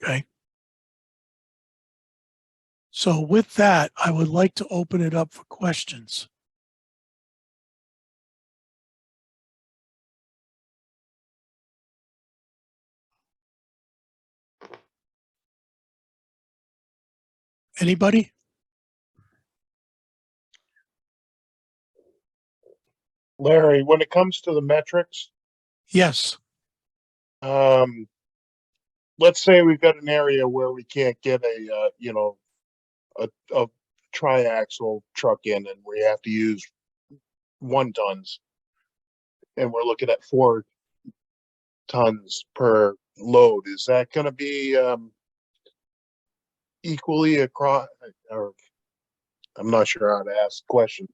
Okay. So with that, I would like to open it up for questions. Anybody? Larry, when it comes to the metrics, Yes. let's say we've got an area where we can't get a triaxle truck in, and we have to use 1 tons, and we're looking at 4 tons per load. Is that going to be equally across? Or I'm not sure how to ask the question.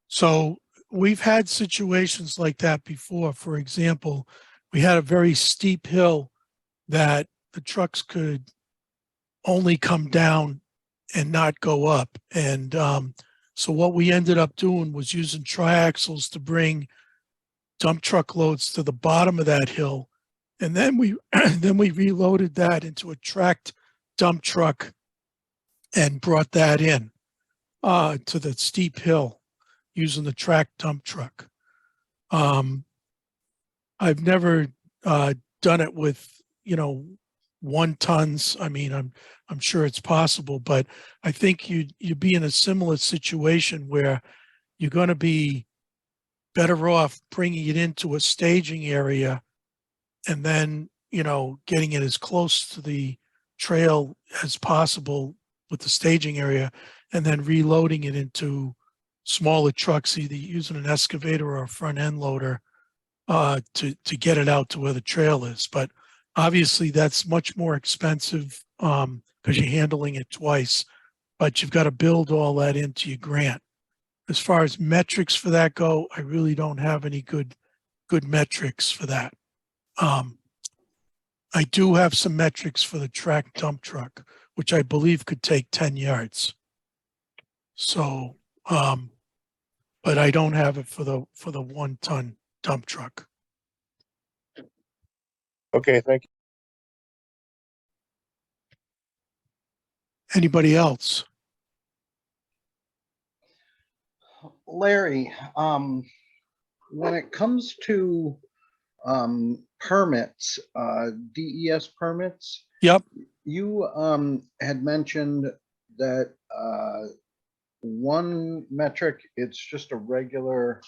So we've had situations like that before. For example, we had a very steep hill that the trucks could only come down and not go up. And so what we ended up doing was using triaxles to bring dump truck loads to the bottom of that hill. And then we then we reloaded that into a tracked dump truck and brought that in to the steep hill using the tracked dump truck. I've never done it with, 1 tons. I mean, I'm sure it's possible, but I think you'd be in a similar situation where you're going to be better off bringing it into a staging area and then, getting it as close to the trail as possible with the staging area, and then reloading it into smaller trucks, either using an excavator or a front end loader to get it out to where the trail is. But obviously that's much more expensive because you're handling it twice, but you've got to build all that into your grant. As far as metrics for that go, I really don't have any good metrics for that. I do have some metrics for the track dump truck, which I believe could take 10 yards. So, but I don't have it for the 1-ton dump truck. Okay, thank you. Anybody else? Larry, when it comes to permits, DES permits, Yep. you had mentioned that one metric, it's just a regular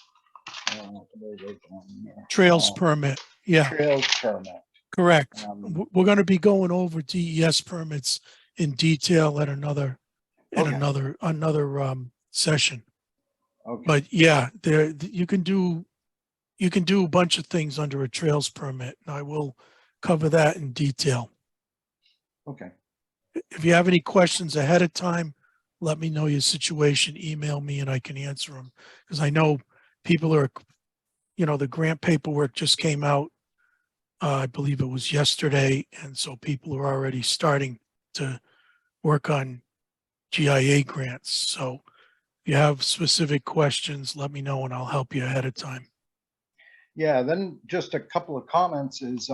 Trails permit. Yeah, trails permit. correct. We're going to be going over DES permits in detail at another session. Okay. But yeah, there you can do a bunch of things under a trails permit, and I will cover that in detail. Okay. If you have any questions ahead of time, let me know your situation, email me, and I can answer them. Because I know people are, the grant paperwork just came out. I believe it was yesterday. And so people are already starting to work on GIA grants. So if you have specific questions, let me know and I'll help you ahead of time. Yeah, then just a couple of comments is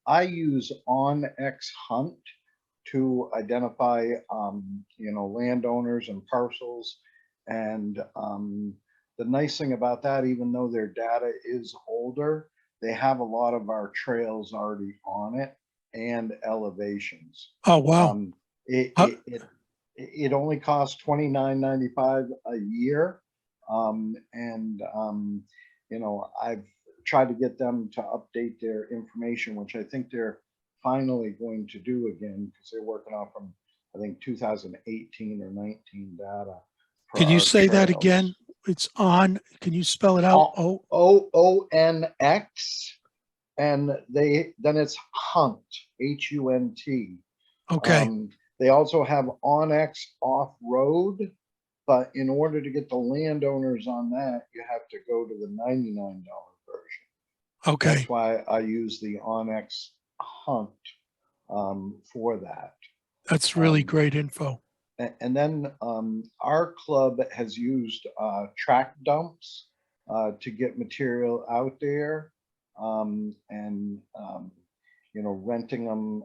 I use OnX Hunt to identify landowners and parcels. And the nice thing about that, even though their data is older, they have a lot of our trails already on it and elevations. Oh, wow. It only costs $29.95 a year. I've tried to get them to update their information, which I think they're finally going to do again because they're working off from, I think, 2018 or 19 data. Can you say that again? It's on. Can you spell it out? ONX, and then it's Hunt, HUNT. Okay. They also have OnX Off-Road, but in order to get the landowners on that, you have to go to the $99 version. Okay. That's why I use the OnX Hunt for that. That's really great info. And then our club has used track dumps to get material out there, and renting them.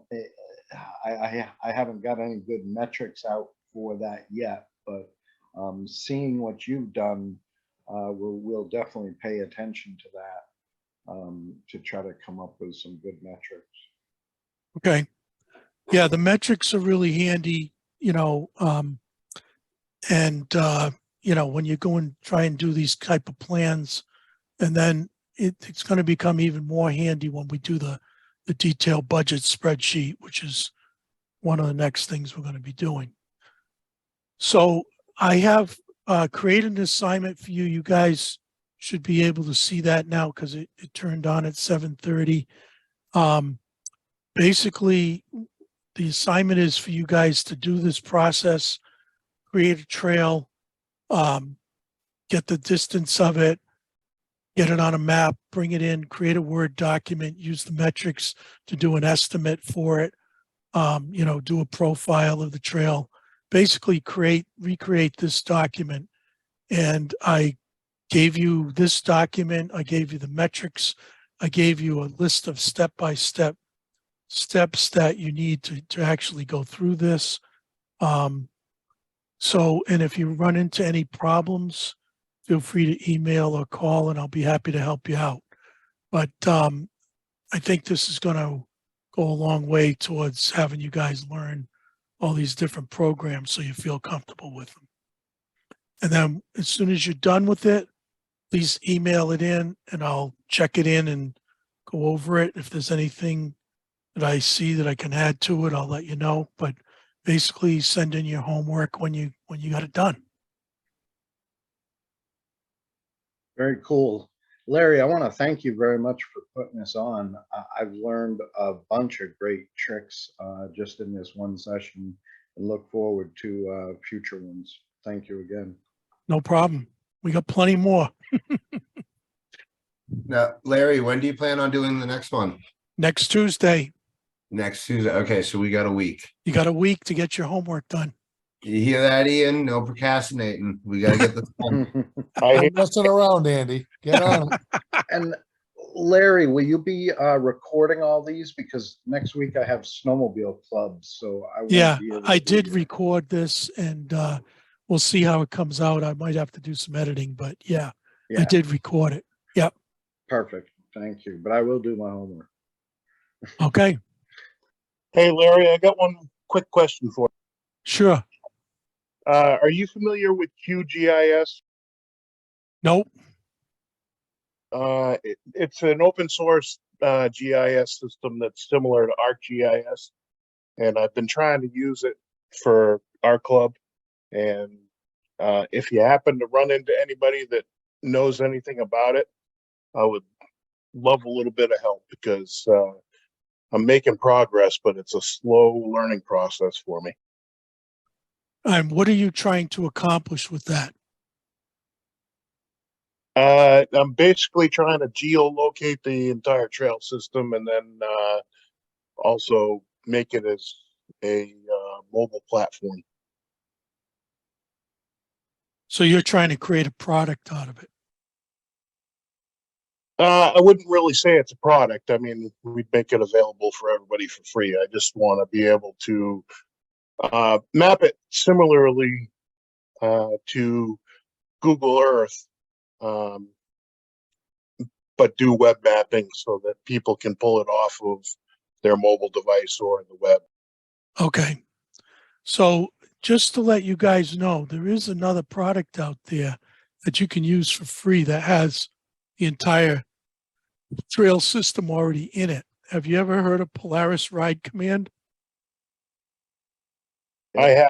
I haven't got any good metrics out for that yet, but seeing what you've done, we'll definitely pay attention to that to try to come up with some good metrics. Okay. Yeah, the metrics are really handy, and when you go and try and do these type of plans, and then it's going to become even more handy when we do the detailed budget spreadsheet, which is one of the next things we're going to be doing. So I have created an assignment for you. You guys should be able to see that now because it turned on at 7:30. Basically, the assignment is for you guys to do this process, create a trail, get the distance of it, get it on a map, bring it in, create a Word document, use the metrics to do an estimate for it, do a profile of the trail, basically recreate this document. And I gave you this document, I gave you the metrics, I gave you a list of step-by-step steps that you need to actually go through this. And if you run into any problems, feel free to email or call and I'll be happy to help you out. But I think this is going to go a long way towards having you guys learn all these different programs so you feel comfortable with them. And then as soon as you're done with it, please email it in and I'll check it in and go over it. If there's anything that I see that I can add to it, I'll let you know. But basically send in your homework when you got it done. Very cool. Larry, I want to thank you very much for putting this on. I've learned a bunch of great tricks just in this one session and look forward to future ones. Thank you again. No problem. We got plenty more. Now, Larry, when do you plan on doing the next one? Next Tuesday. Next Tuesday. Okay, so we got a week. You got a week to get your homework done. You hear that, Ian? No procrastinating. We got to get this done. I, Messing around, Andy. Get on it. And Larry, will you be recording all these? Because next week I have snowmobile clubs, so I won't Yeah, be able I to did do that. record this and we'll see how it comes out. I might have to do some editing, but yeah, I Yeah, did record it. perfect. Thank you. But I will do my homework. Okay, hey, Larry, I got one quick question for sure. you. Are you familiar with QGIS? Nope. It's an open source GIS system that's similar to ArcGIS, and I've been trying to use it for our club. And if you happen to run into anybody that knows anything about it, I would love a little bit of help because I'm making progress, but it's a slow learning process for me. And what are you trying to accomplish with that? I'm basically trying to geolocate the entire trail system and then also make it as a mobile platform. So you're trying to create a product out of it. I wouldn't really say it's a product. I mean, we'd make it available for everybody for free. I just want to be able to map it similarly to Google Earth, but do web mapping so that people can pull it off of their mobile device or the web. Okay. So just to let you guys know, there is another product out there that you can use for free that has the entire trail system already in it. Have you ever heard of Polaris Ride Command? I have,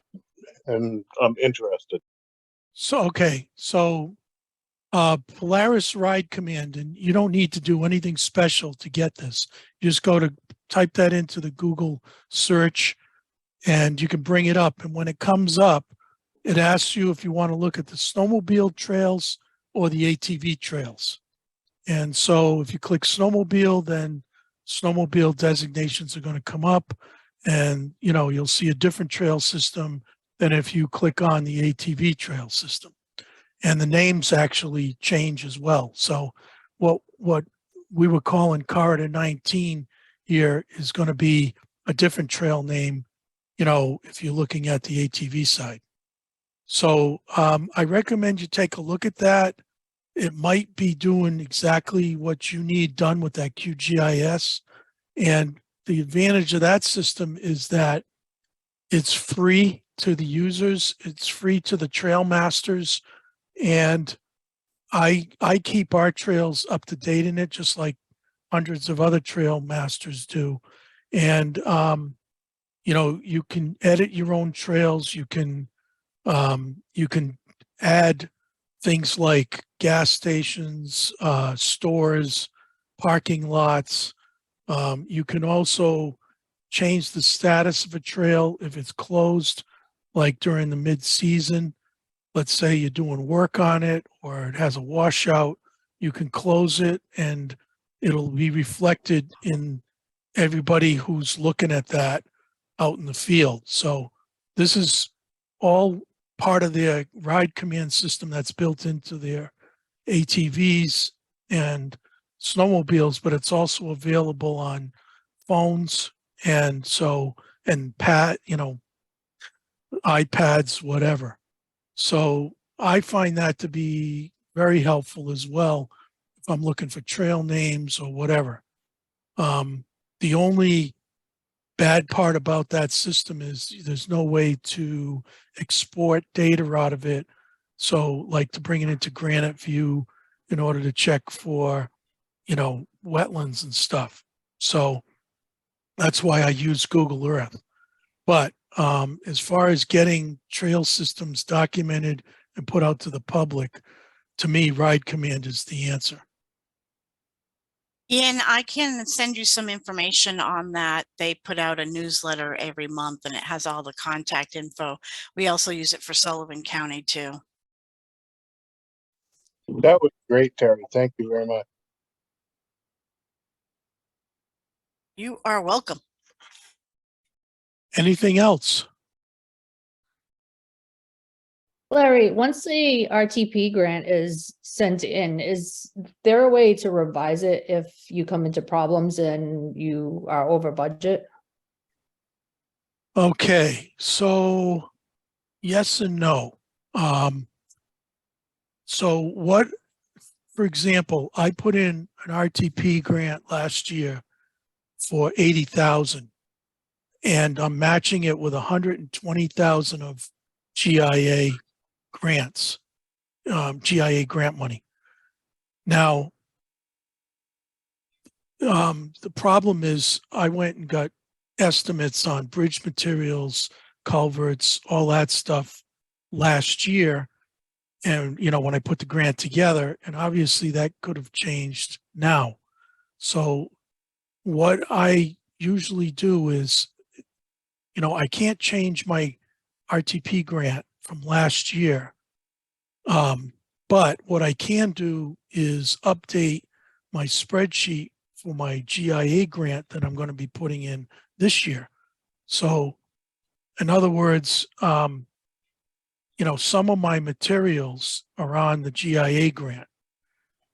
and I'm interested. So, okay. So Polaris Ride Command, and you don't need to do anything special to get this. You just go to type that into the Google search and you can bring it up. And when it comes up, it asks you if you want to look at the snowmobile trails or the ATV trails. And so if you click snowmobile, then snowmobile designations are going to come up and, you'll see a different trail system than if you click on the ATV trail system. And the names actually change as well. So what we were calling Corridor 19 here is going to be a different trail name, you know, if you're looking at the ATV side. So I recommend you take a look at that. It might be doing exactly what you need done with that QGIS. And the advantage of that system is that it's free to the users, it's free to the trail masters, and I keep our trails up to date in it, just like hundreds of other trail masters do. And you know, you can edit your own trails. You can add things like gas stations, stores, parking lots. You can also change the status of a trail if it's closed, like during the mid-season. Let's say you're doing work on it or it has a washout, you can close it and it'll be reflected in everybody who's looking at that out in the field. So this is all part of their ride command system that's built into their ATVs and snowmobiles, but it's also available on phones and you know, iPads, whatever. So I find that to be very helpful as well if I'm looking for trail names or whatever. The only bad part about that system is there's no way to export data out of it. So like to bring it into Granite View in order to check for, you know, wetlands and stuff. So that's why I use Google Earth. But as far as getting trail systems documented and put out to the public, to me, Ride Command is the answer. Ian, I can send you some information on that. They put out a newsletter every month and it has all the contact info. We also use it for Sullivan County too. That was great, Terry. Thank you very much. You are welcome. Anything else? Larry, once the RTP grant is sent in, is there a way to revise it if you come into problems and you are over budget? Okay, so yes and no. So what, for example, I put in an RTP grant last year for 80,000 and I'm matching it with 120,000 of GIA grants, GIA grant money. Now, the problem is I went and got estimates on bridge materials, culverts, all that stuff last year. And, you know, when I put the grant together, and obviously that could have changed now. So what I usually do is, you know, I can't change my RTP grant from last year. But what I can do is update my spreadsheet for my GIA grant that I'm going to be putting in this year. So in other words, you know, some of my materials are on the GIA grant.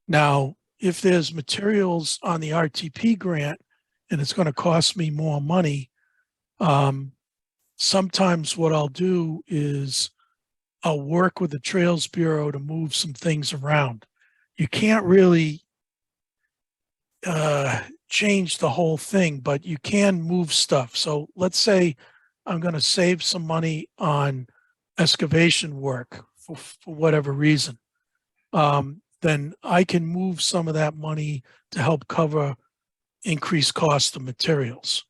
Now, if there's materials on the RTP grant and it's going to cost me more money, sometimes what I'll do is I'll work with the Trails Bureau to move some things around. You can't really change the whole thing, but you can move stuff. So let's say I'm going to save some money on excavation work for whatever reason. Then I can move some of that money to help cover increased cost of materials.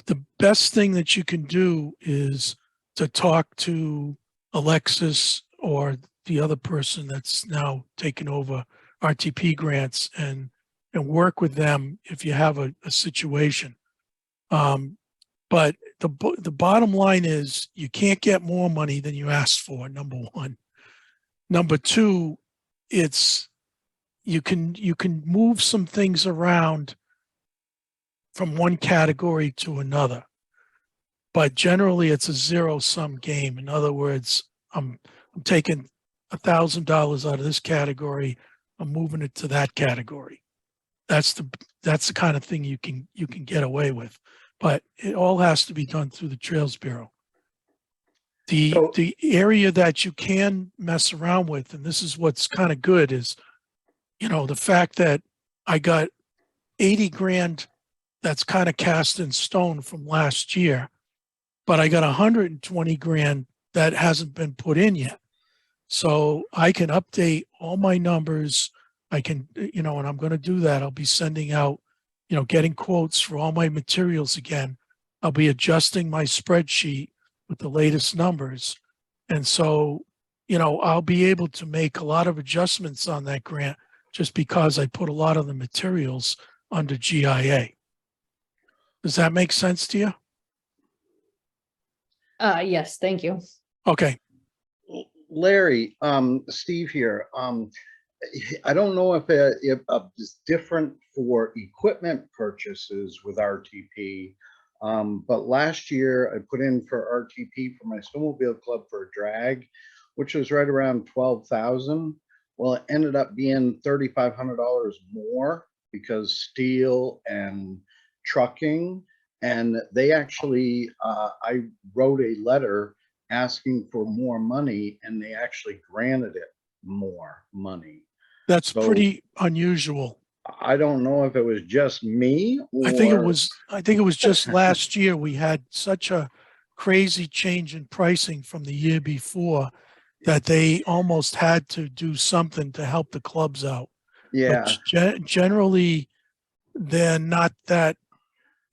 The best thing that you can do is to talk to Alexis or the other person that's now taken over RTP grants and work with them if you have a situation. But the bottom line is you can't get more money than you asked for, number one. Number two, it's you can move some things around from one category to another. But generally it's a zero-sum game. In other words, I'm taking $1,000 out of this category, I'm moving it to that category. that's the kind of thing you can get away with. But it all has to be done through the Trails Bureau. So- The area that you can mess around with, and this is what's kind of good, is, you know, the fact that I got 80 grand that's kind of cast in stone from last year, but I got 120 grand that hasn't been put in yet. So I can update all my numbers. I can, you know, and I'm going to do that. I'll be sending out, you know, getting quotes for all my materials again. I'll be adjusting my spreadsheet with the latest numbers. And so, you know, I'll be able to make a lot of adjustments on that grant just because I put a lot of the materials under GIA. Does that make sense to you? Yes, thank you. Okay. Larry, Steve here. I don't know if it's different for equipment purchases with RTP. But last year I put in for RTP for my snowmobile club for a drag, which was right around 12,000. Well, it ended up being $3,500 more because steel and trucking. And they actually, I wrote a letter asking for more money, and they actually granted it more money. That's So- pretty unusual. I don't know if it was just me. I think it or- was just last year we had such a crazy change in pricing from the year before that they almost had to do something to help the clubs out. Yeah, But generally, they're not that,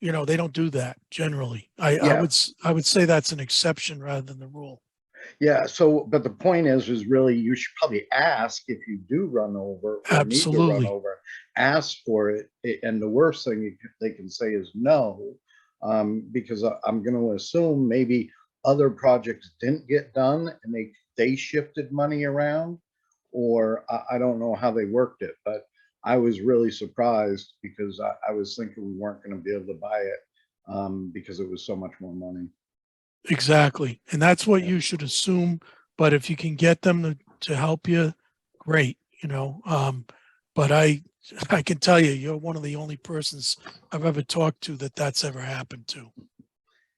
you know, they don't do that generally. I Yeah. would say that's an exception rather than the rule. yeah. So, but the point is really you should probably ask if you do run over. Or need to Absolutely. run over, ask for it. And the worst thing they can say is no, because I'm going to assume maybe other projects didn't get done and they shifted money around, or I don't know how they worked it, but I was really surprised because I was thinking we weren't going to be able to buy it because it was so much more money. Exactly. And that's what Yeah. you should assume. But if you can get them to help you, great, you know. But I can tell you, you're one of the only persons I've ever talked to that's ever happened to.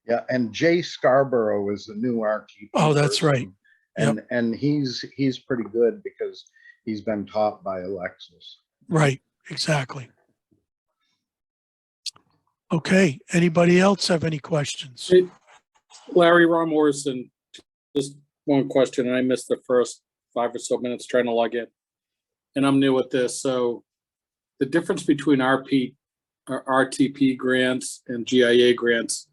Yeah, and Jay Scarborough is the new RTP. Oh, that's person. right. Yep. And he's pretty good because he's been taught by Alexis. Right. Exactly. Okay. Anybody else have any questions? Hey, Larry, Ron Morrison, just one question, and I missed the first 5 or so minutes trying to log in. And I'm new at this, so the difference between RTP grants and GIA grants.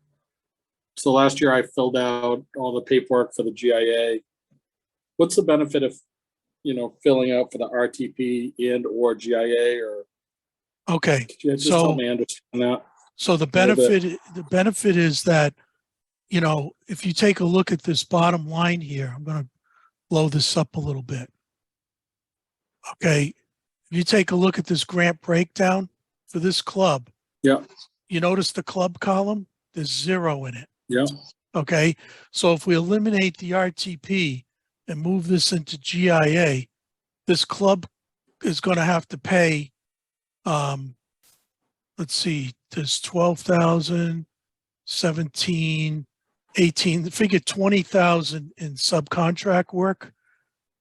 So last year I filled out all the paperwork for the GIA. What's the benefit of, you know, filling out for the RTP and or GIA, or Okay. could you just So- help me understand that? So the little bit. benefit is that, you know, if you take a look at this bottom line here, I'm going to blow this up a little bit. Okay. If you take a look at this grant breakdown for this club. Yeah. You notice the club column, there's 0 in it. Yeah, Okay. So if we eliminate the RTP and move this into GIA, this club is going to have to pay, let's see, there's 12,000, 17, 18, figure 20,000 in subcontract work.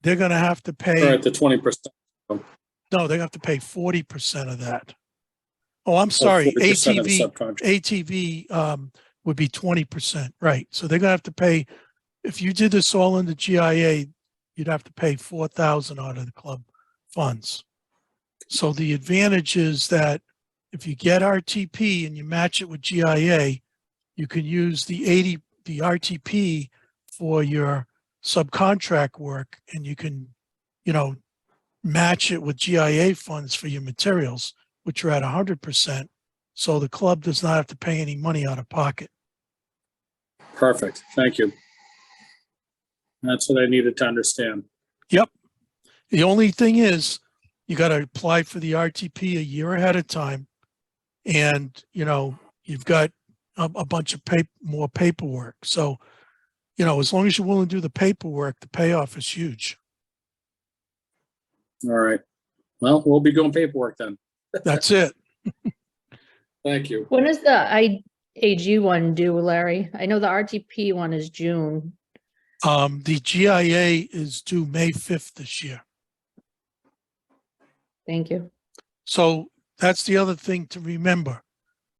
They're going to have to or pay, at the 20%. no, they have to pay 40% of that. Oh, I'm sorry, 40% of the ATV, subcontract. ATV would be 20%, right? So they're gonna have to pay, if you did this all in the GIA, you'd have to pay 4,000 out of the club funds. So the advantage is that if you get RTP and you match it with GIA, you can use the RTP for your subcontract work, and you can, you know, match it with GIA funds for your materials, which are at 100%. So the club does not have to pay any money out of pocket. Perfect, thank you. That's what I needed to understand. The only thing is you got to apply for the RTP a year ahead of time. And, you know, you've got a bunch of more paperwork. So, you know, as long as you're willing to do the paperwork, the payoff is huge. All right, well, we'll be doing paperwork then. That's it. Thank you. When is the IAG one due, Larry? I know the RTP one is June. The GIA is due May 5th this year. Thank you. So that's the other thing to remember.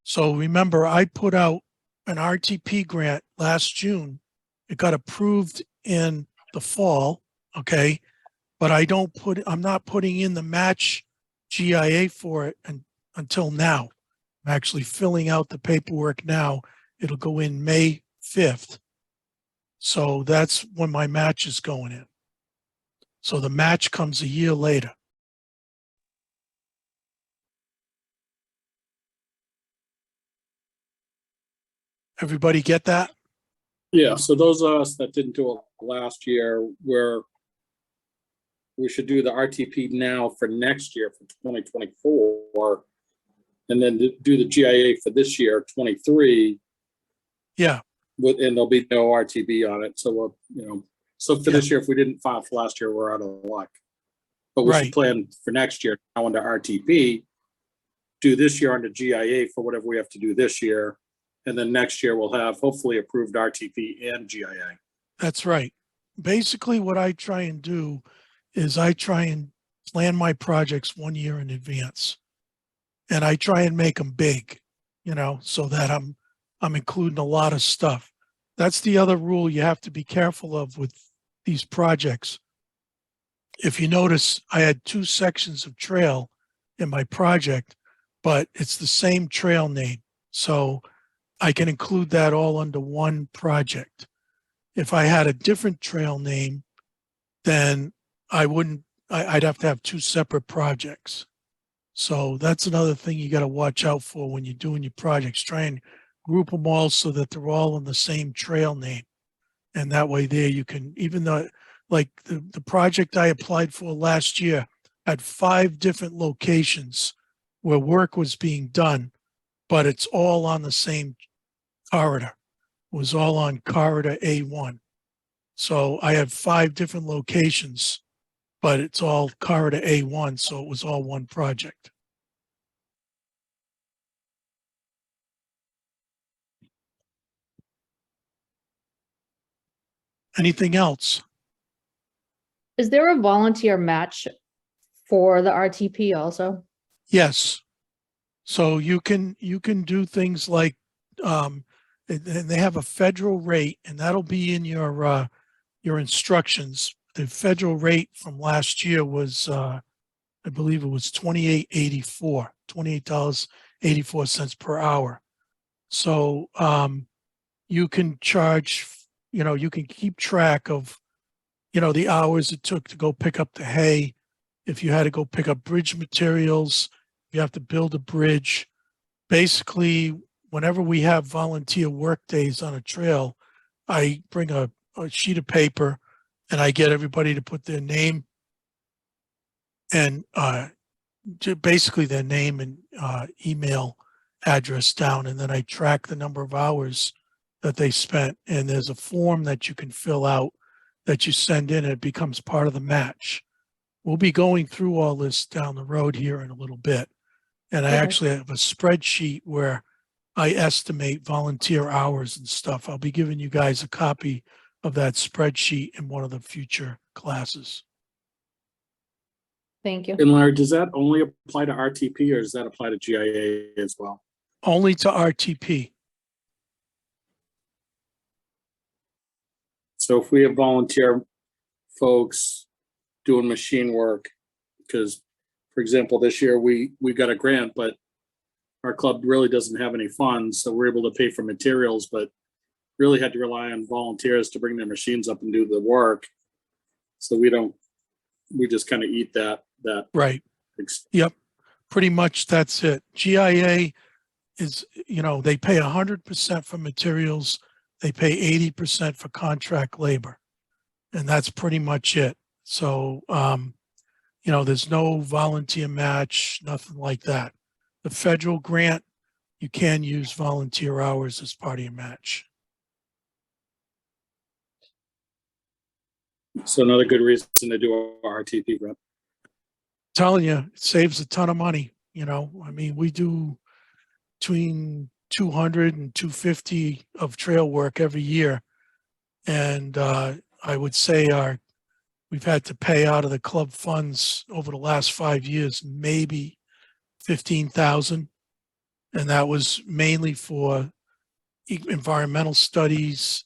So remember, I put out an RTP grant last June. It got approved in the fall, okay? But I'm not putting in the match GIA for it until now. I'm actually filling out the paperwork now. It'll go in May 5th. So that's when my match is going in. So the match comes a year later. Everybody get that? Yeah, so those of us that didn't do it last year, we should do the RTP now for next year for 2024. And then do the GIA for this year, 23, Yeah, and there'll be no RTB on it. So so for this year, if we didn't file for last year, we're out of luck. But we Right. should plan for next year now under RTP, do this year under GIA for whatever we have to do this year. And then next year we'll have hopefully approved RTP and GIA. that's right. Basically, what I try and do is I try and plan my projects 1 year in advance. And I try and make them big, so that I'm including a lot of stuff. That's the other rule you have to be careful of with these projects. If you notice, I had 2 sections of trail in my project, but it's the same trail name. So I can include that all under one project. If I had a different trail name, then I'd have to have 2 separate projects. So that's another thing you got to watch out for when you're doing your projects. Try and group them all so that they're all in the same trail name. And that way there you can, even though like the project I applied for last year had 5 different locations where work was being done, but it's all on the same corridor. It was all on corridor A1. So I had 5 different locations, but it's all corridor A1. So it was all one project. Anything else? Is there a volunteer match for the RTP also? Yes. So you can do things like and they have a federal rate, and that'll be in your instructions. The federal rate from last year was I believe it was $28.84 per hour. So you can charge, you can keep track of the hours it took to go pick up the hay. If you had to go pick up bridge materials, you have to build a bridge. Basically, whenever we have volunteer work days on a trail, I bring a sheet of paper and I get everybody to put their name and basically their name and email address down. And then I track the number of hours that they spent. And there's a form that you can fill out that you send in, and it becomes part of the match. We'll be going through all this down the road here in a little bit. And I Okay. actually have a spreadsheet where I estimate volunteer hours and stuff. I'll be giving you guys a copy of that spreadsheet in one of the future classes. Thank you. And Larry, does that only apply to RTP or does that apply to GIA as well? Only to RTP. So if we have volunteer folks doing machine work, because for example, this year we got a grant, but our club really doesn't have any funds, so we're able to pay for materials, but really had to rely on volunteers to bring their machines up and do the work. So we just kind of eat that. Right. Yep. Pretty much that's it. GIA is, they pay 100% for materials. They pay 80% for contract labor. And that's pretty much it. So, there's no volunteer match, nothing like that. The federal grant, you can use volunteer hours as part of your match. So another good reason to do a RTP grant. Telling you, it saves a ton of money. you know, I mean, we do between 200 and 250 of trail work every year. And I would say we've had to pay out of the club funds over the last 5 years, maybe 15,000. And that was mainly for environmental studies,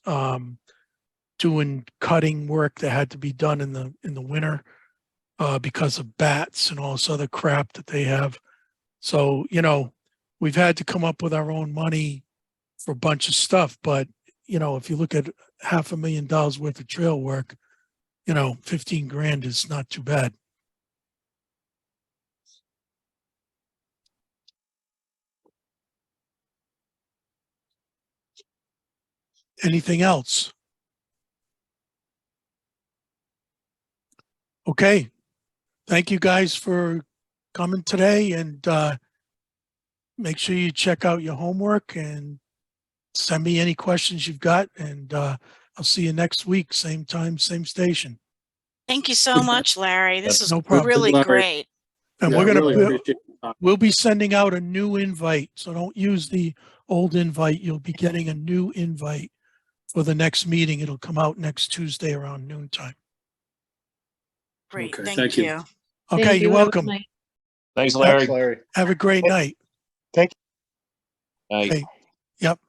doing cutting work that had to be done in the winter because of bats and all this other crap that they have. So, you know, we've had to come up with our own money for a bunch of stuff. But, you know, if you look at $500,000 worth of trail work, you know, 15 grand is not too bad. Anything else? Okay. Thank you guys for coming today, and make sure you check out your homework and send me any questions you've got, and I'll see you next week, same time, same station. Thank you so much, Larry. This is No problem. really Larry. great. And Yeah, we're gonna, Really appreciate your time. we'll be sending out a new invite, so don't use the old invite. You'll be getting a new invite for the next meeting. It'll come out next Tuesday around noontime. Great. Okay, Thank thank you. you. Okay, Thank you're you. Have a good welcome. night. Thanks, Thanks, Larry. Larry. Have a great night. Night. Okay. Yep.